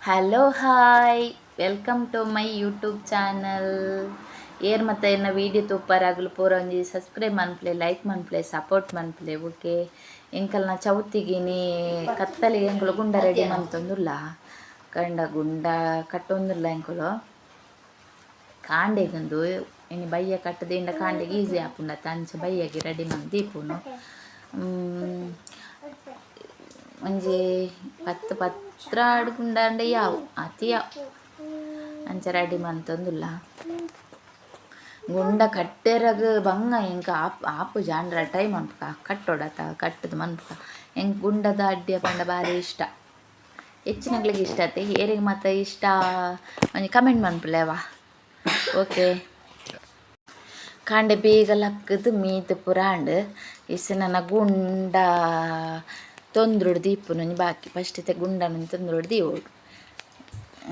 Hello hi welcome to my YouTube channel. ಏರ್ ಮತ್ತು ಎನ್ನ ವೀಡಿಯೋ ತೂಪರಾಗಲು ಪೂರ ಒಂಜಿ ಸಬ್ಸ್ಕ್ರೈಬ್ ಮನ್ಪ್ಲೆ, ಲೈಕ್ ಮನ್ಪ್ಲೆ, ಸಪೋರ್ಟ್ ಮನ್ಪ್ಲೆ. ಓಕೆ ಎಂಕಲ್ನ ಚೌತಿಗಿನಿ ಕತ್ತಲಿಗೆ ಎಂಕುಲು ಗುಂಡ ರೆಡಿ ಮಂತೊಂದುಲ್ಲ. ಕಂಡ ಗುಂಡ ಕಟ್ಟೊಂದುಲ್ಲ ಎಂಕುಲು ಕಾಂಡೆಗಂದು ಇನಿ ಬಯ್ಯ ಕಟ್ಟದಿಂದ ಕಾಂಡೆಗೆ ಈಸಿ ಆಪುಂಡ ತಂಚ ಬಯ್ಯಗೆ ರೆಡಿ ಮಂತ್ ದೀಪುನು ಒಂಜಿ ಪತ್ತು ಪತ್ರ ಆಡ್ಗುಂಡಾಂಡೆ ಯಾವು ಅತಿ ಯಾವು ಅಂಚ ರೆಡಿ ಮಂತೊಂದುಲ್ಲ. ಗುಂಡ ಕಟ್ಟೆರಗ ಬಂಗ ಎಂಕ ಆಪು ಜಾಂಡ್ರ ಟ್ರೈ ಮನ್ಪುಕ ಕಟ್ಟೋಡತ ಕಟ್ಟದು ಮನ್ಪುಕ ಎಂಕ್ ಗುಂಡದ ಅಡ್ಡಿಯ ಪಂಡ ಭಾರಿ ಇಷ್ಟ. ಹೆಚ್ಚಿನಗಳಿಗೆ ಇಷ್ಟ ಆಯ್ತು ಏರಿಗೆ ಮತ್ತು ಇಷ್ಟ ಒಂಜಿ ಕಮೆಂಟ್ ಮನ್ಪುಲೆವಾ. ಓಕೆ ಕಾಂಡೆ ಬೇಗ ಲಕ್ಕದು ಮೀತು ಪುರಾಂಡ್ ಇಸ ನನ್ನ ಗುಂಡ ತೊಂದ್ರುಡು ದೀಪುನು ಬಾಕಿ ಫಸ್ಟ್ ಗುಂಡನ ತೊಂದ್ರುಡು ದೀವೋಡು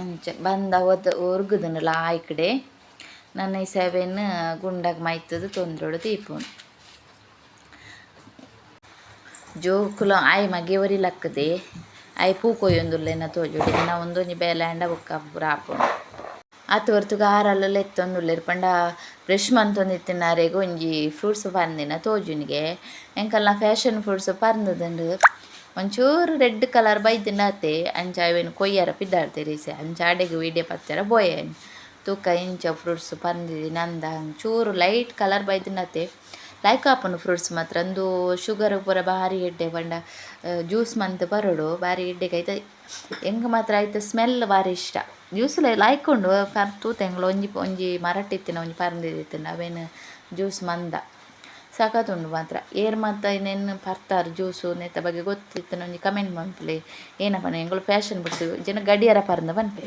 ಅಂಚ ಬಂದ ಒರ್ಗುದನು ಲಾಯ್ ಕಡೆ ನನ್ನ ಈ 7 ಗುಂಡಗ ಮೈತದು ತೊಂದ್ರುಡು ದೀಪುನು ಜೋಕುಲ ಆಯ್ ಮಗೆವರಿ ಲಕ್ಕದೆ ಆಯ್ ಪೂ ಕೊಯ್ಯೊಂದುಲ್ಲೆನ ತೋಜುಡು ಎನ್ನ ಒಂದೊಂಜಿ ಬೇಲೆಂಡ ಬೊಕ್ಕ ಪೂರ ಆಪುಂಡು ಆತು ಹೊರ್ತುಗ ಆರಲ್ಲ ಎತ್ತೊಂದುಲ್ಲೆರ್ ಪಂಡ ಬ್ರಷ್ ಮಂತೊಂದಿತ್ತಿನಾರೆಗ್ ಒಂಜಿ ಫ್ರೂಟ್ಸ್ ಪರ್ಂದಿನ ತೋಜುನಿಗೆ ಎಂಕಲ್ನ ಫ್ಯಾಷನ್ ಫ್ರೂಟ್ಸ್ ಪರ್ಂದದುಂಡು ಒಂಚೂರು ರೆಡ್ ಕಲರ್ ಬೈದ್ಂಡಾತೆ ಅಂಚ ಅವೇನು ಕೊಯ್ಯರ ಪಿದ್ದಾಡ್ತೆರಿಸೆ ಅಂಚ ಆಡೆಗ್ ವೀಡಿಯೋ ಪತ್ತೆರ ಬೋಯೇನು ತೂಕ ಇಂಚ ಫ್ರೂಟ್ಸ್ ಪರ್ಂದಿದ್ದೀನಿ ಅಂದ ಚೂರು ಲೈಟ್ ಕಲರ್ ಬೈದ್ಂಡಾತೆ ಲೈಕ್ ಆಪುಂಡು ಫ್ರೂಟ್ಸ್ ಮಾತ್ರ ಅಂದು ಶುಗರ್ ಪೂರ ಭಾರಿ ಎಡ್ಡೆ ಪಂಡ ಜ್ಯೂಸ್ ಮಂತ್ ಬರೋಡು ಭಾರಿ ಎಡ್ಡೆಗೆ ಐತೆ ಎಂಗೆ ಮಾತ್ರ ಐತೆ ಸ್ಮೆಲ್ ಭಾರಿ ಇಷ್ಟ. ಜ್ಯೂಸ್ಲ ಲೈಕ್ ಉಂಡು ಪರ್ತೂತ ಎಂಗ್ಳು ಒಂಜಿ ಮರಟ್ಟಿತ್ತಿನ ಒಂಜಿ ಪರ್ಂದಿತ್ತಿನ ಅವೇನು ಜ್ಯೂಸ್ ಮಂದ ಸಾಕತ್ತುಂಡು ಮಾತ್ರ ಏರ್ ಮಾತ ಇನ್ನೇನು ಪರ್ತಾರು ಜ್ಯೂಸು ನೆತ್ತ ಬಗ್ಗೆ ಗೊತ್ತಿತ್ತಿನ ಒಂಜಿ ಕಮೆಂಟ್ ಮನ್ಪುಲೆ ಏನಪ್ಪನ ಎಂಗಳು ಫ್ಯಾಷನ್ ಬಿಡ್ತು ಜನ ಗಡಿಯಾರ ಪರ್ಂದ ಬನ್ಪೆ.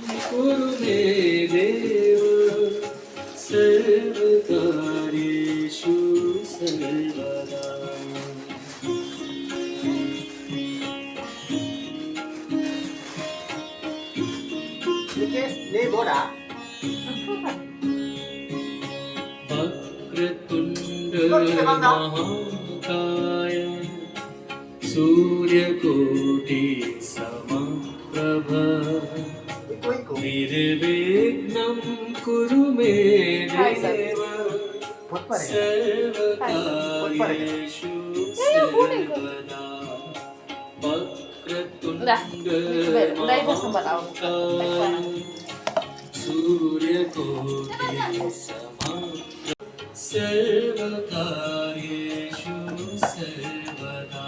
महाकाय सूर्यकोटि समप्रभ निर्विघ्नं कुरु मे देव सर्वकार्येषु सर्वदा वक्रतुण्ड महाकाय सूर्यकोटि सर्वकार्येषु सर्वदा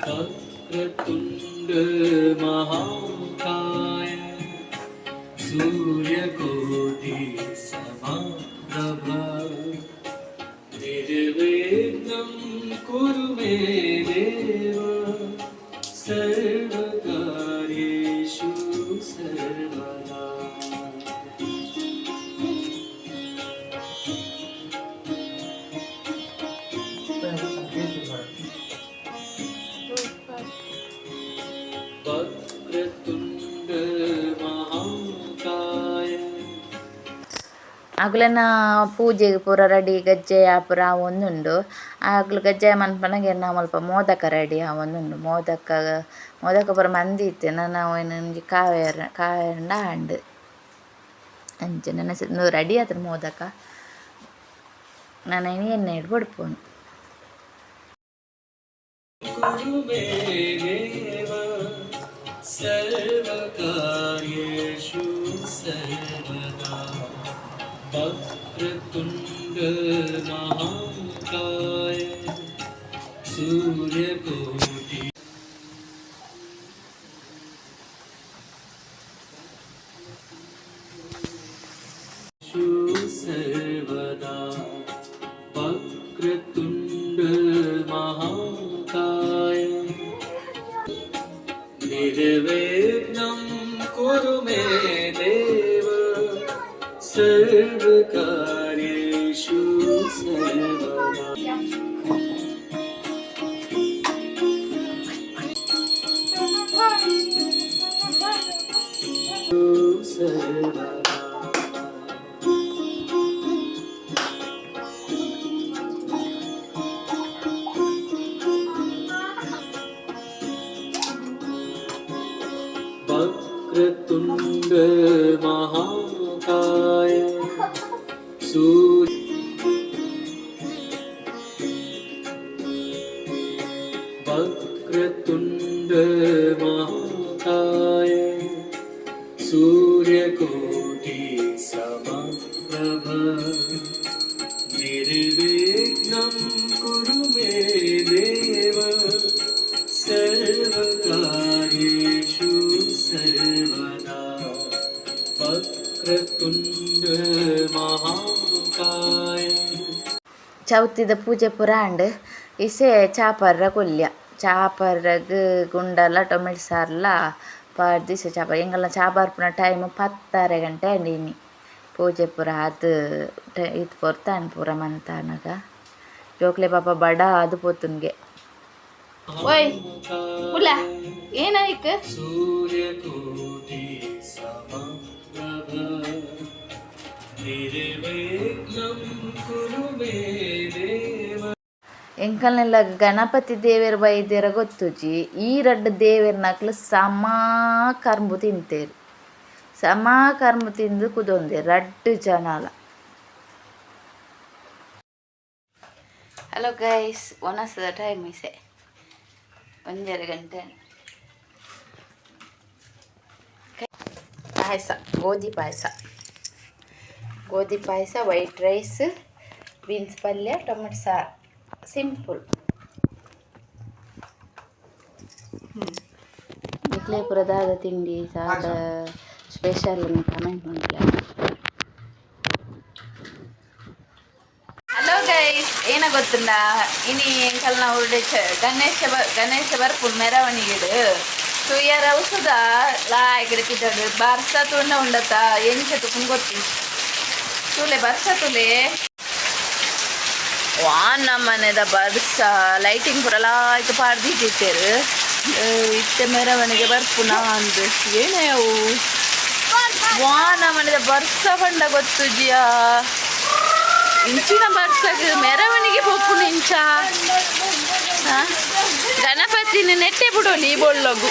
वक्रतुण्ड महाकाय सूर्यकोटि समप्रभ निर्विघ्नं कुरु मे देव सर्वकार्येषु सर्वदा. ಆಗ್ಲನ ಪೂಜೆಗೆ ಪೂರ ರೆಡಿ ಗಜ್ಜೆಯ ಪೂರ ಒಂದುಂಡು ಆಗ್ಲು ಗಜ್ಜೆಯ ಮನ್ಪನಗೆ ನಾ ಮಲ್ಪ ಮೋದಕ ರೆಡಿ ಒಂದುಂಡು ಮೋದಕ ಪೂರ ಮಂದಿ ಇತ್ತೆ ನಾನು ಒಂಜಿ ಕಾಯಂಡ ಹಂಡು ಅಂಚ ನನ್ನ ರೆಡಿ ಆದ್ರೆ ಮೋದಕ ನಾನು ಎಣ್ಣೆ ಇಟ್ಟು ಬಡ್ಪೋನು. सर्वकार्येषु सर्वदा वक्रतुण्ड महाकाय सूर्यकोटि सर्वदा वक्रतुण्ड महाकाय निर्विघ्नं कुरु मे देव सर्वकार्येषु सर्वदा सर्वदा. वक्रतुण्ड महाकाय सूर्य वक्रतुण्ड महाकाय सूर्यकोटि समप्रभ निर्विघ्नं कुरु मे देव सर्वकार्येषु सर्वदा वक्रतुण्ड महाकाय ಚೌತಿದ ಪೂಜೆ ಪುರಾಂಡ್ ಇಸೆ ಚಾಪರ್ರ ಕೊಲ್ಯ ಚಾಪರ್ರಗ್ ಗುಂಡಲ ಟೊಮೆಟೊ ಸಾರ್ಲ ಪಾಡ್ದಿಸ ಚಾಪ ಎಂಗಲ್ಲ ಚಾಪಾರ್ಪುನ ಟೈಮ್ 10:30 ಗಂಟೆ ಅಂಡಿನಿ ಪೂಜೆ ಪುರ ಅದು ಇದು ಪೊರ್ತಾನ್ ಪೂರ ಮಂತಾನಗ ಜೋಕ್ಲೆ ಪಾಪ ಬಡ ಅದು ಪೋತುನ್ಗೆ ಓಯ್ ಹುಲ ಏನಾಯ್ಕ सूर्यकोटि समप्रभ निर्विघ्नं कुरु मे देव ಎಂಕಲ್ನೆಲ್ಲ ಗಣಪತಿ ದೇವೇರ ಬೈದೇರ ಗೊತ್ತುಜಿ ಈ ರಡ್ಡು ದೇವೇರ ನಕ್ಲು ಸಮ ಕರ್ಮು ತಿಂತೇರು ಸಮ ಕರ್ಮು ತಿಂದು ಕುದೊಂದೆ ರಡ್ಡು ಜನಲ. ಹಲೋ ಗೈಸ್, ಒನಸದ ಟೈಮ್ ಇಸೆ 1:30 ಗಂಟೆ. ಪಾಯಸ, ಗೋಧಿ ಪಾಯಸ, ವೈಟ್ ರೈಸ್, ಬೀನ್ಸ್ ಪಲ್ಯ, ಟೊಮೆಟೊ ಸಾರು, ಸಿಂಪಲ್. ವಿಕ್ಲೇಪುರದಾದ ತಿಂಡಿ ಸಾದ ಸ್ಪೆಷಲ್ ಕಮೆಂಟ್ ಮಾಡಲ. ಹಲೋ ಗೈಸ್, ಏನ ಗೊತ್ತುಂಡ ಇನಿ ಎಂಕಲ್ನ ಉರುಡೆ ಗಣೇಶ ಬರ್ಪುಲ್ ಮೆರವಣಿಗೆಡು ತುಯ್ಯರ ಔಷಧ ಲಾಯ್ಗಡೆ ತಿದ್ದಡು ಬರ್ಸ ತುಂಡ ಉಂಡತ ಎಂಚತು ಗೊತ್ತಿ ತುಲೆ ಬರ್ಸ ತುಲೆ ವಾನ ಮನೆದ ಬರ್ಸ ಲೈಟಿಂಗ್ ಪುರ ಲಾಯ್ತು ಪಾಡ್ದಿಟ್ಟೇರು ಇತ್ತೆ ಮೆರವಣಿಗೆ ಬರ್ಪುನ ಅಂದು ಏನೇ ಅವು ವಾನ ಮನೆದ ಬರ್ಸ ಬಂಡ ಗೊತ್ತು ಜಿಯಾ ಇಂಚಿನ ಬರ್ಸಗ್ ಮೆರವಣಿಗೆ ಪೊಪ್ಪುನ ಇಂಚ ಗಣಪತಿನ ನೆಟ್ಟೆ ಬಿಡೋಲಿ ಬೋಳ್ಳಗು